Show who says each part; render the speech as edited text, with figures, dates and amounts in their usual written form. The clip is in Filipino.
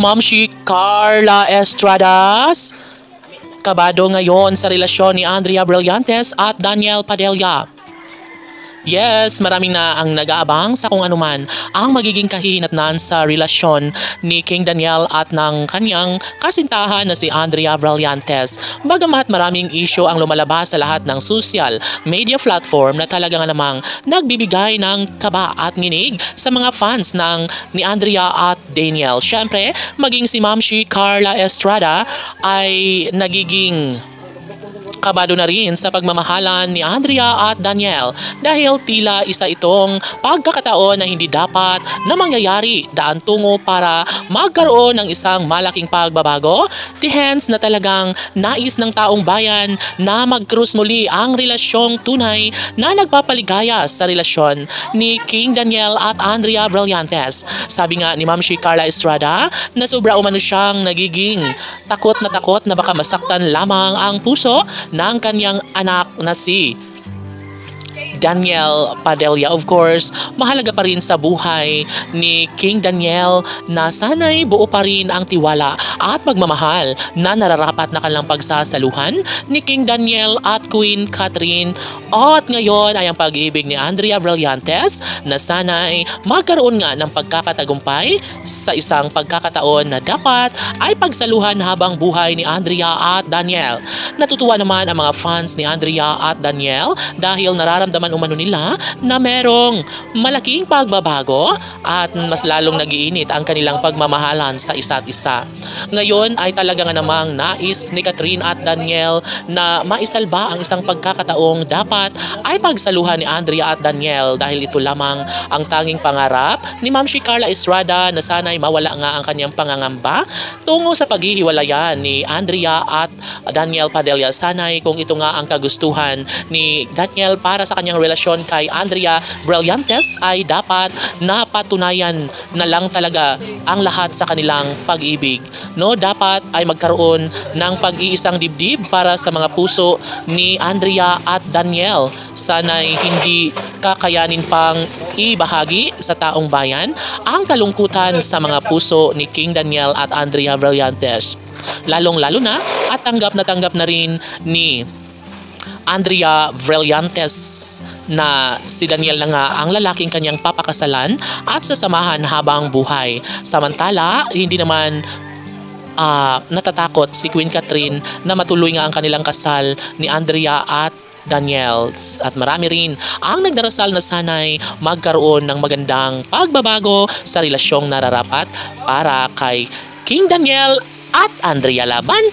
Speaker 1: Ma'am si Carla Estradas, kabado ngayon sa relasyon ni Andrea Brillantes at Daniel Padilla. Yes, maraming na ang nag-aabang sa kung anuman ang magiging kahihinatnan sa relasyon ni King Daniel at ng kanyang kasintahan na si Andrea Brillantes. Bagamat maraming issue ang lumalabas sa lahat ng social media platform na talaga nga namang nagbibigay ng kaba at nginig sa mga fans ni Andrea at Daniel. Siyempre, maging si Ma'am si Carla Estrada ay nagiging kabado na rin sa pagmamahalan ni Andrea at Daniel dahil tila isa itong pagkakataon na hindi dapat na mangyayari daan tungo para magkaroon ng isang malaking pagbabago. Hence na talagang nais ng taong bayan na magkrus muli ang relasyong tunay na nagpapaligaya sa relasyon ni King Daniel at Andrea Brillantes. Sabi nga ni Ma'am si Carla Estrada na sobra umano siyang nagiging takot na baka masaktan lamang ang puso ng kanyang anak na si Daniel Padilla. Of course, mahalaga pa rin sa buhay ni King Daniel na sana'y buo pa rin ang tiwala at pagmamahal na nararapat na kanilang pagsasaluhan ni King Daniel at Queen Catherine. At ngayon ay ang pag-ibig ni Andrea Brillantes na sana'y magkaroon nga ng pagkakatagumpay sa isang pagkakataon na dapat ay pagsaluhan habang buhay ni Andrea at Daniel. Natutuwa naman ang mga fans ni Andrea at Daniel dahil nararamdaman umano nila na merong malaking pagbabago at mas lalong nagiinit ang kanilang pagmamahalan sa isa't isa. Ngayon ay talaga nga namang nais ni Catherine at Daniel na maisalba ang isang pagkakataong dapat ay pagsaluhan ni Andrea at Daniel dahil ito lamang ang tanging pangarap ni Ma'am si Carla Estrada na sana'y mawala nga ang kanyang pangangamba tungo sa paghihiwalayan ni Andrea at Daniel Padilla. Sana'y kung ito nga ang kagustuhan ni Daniel para sa kanyang relasyon kay Andrea Brillantes ay dapat napatunayan na lang talaga ang lahat sa kanilang pag-ibig. No, dapat ay magkaroon ng pag-iisang dibdib para sa mga puso ni Andrea at Daniel. Sana'y hindi kakayanin pang ibahagi sa taong bayan ang kalungkutan sa mga puso ni King Daniel at Andrea Brillantes. Lalong-lalo na at tanggap na rin ni Andrea Brillantes na si Daniel na nga ang lalaking kanyang papakasalan at sasamahan habang buhay. Samantala, hindi naman natatakot si Queen Catherine na matuloy nga ang kanilang kasal ni Andrea at Daniel. At marami rin ang nagdarasal na sana'y magkaroon ng magandang pagbabago sa relasyong nararapat para kay King Daniel at Andrea Laban.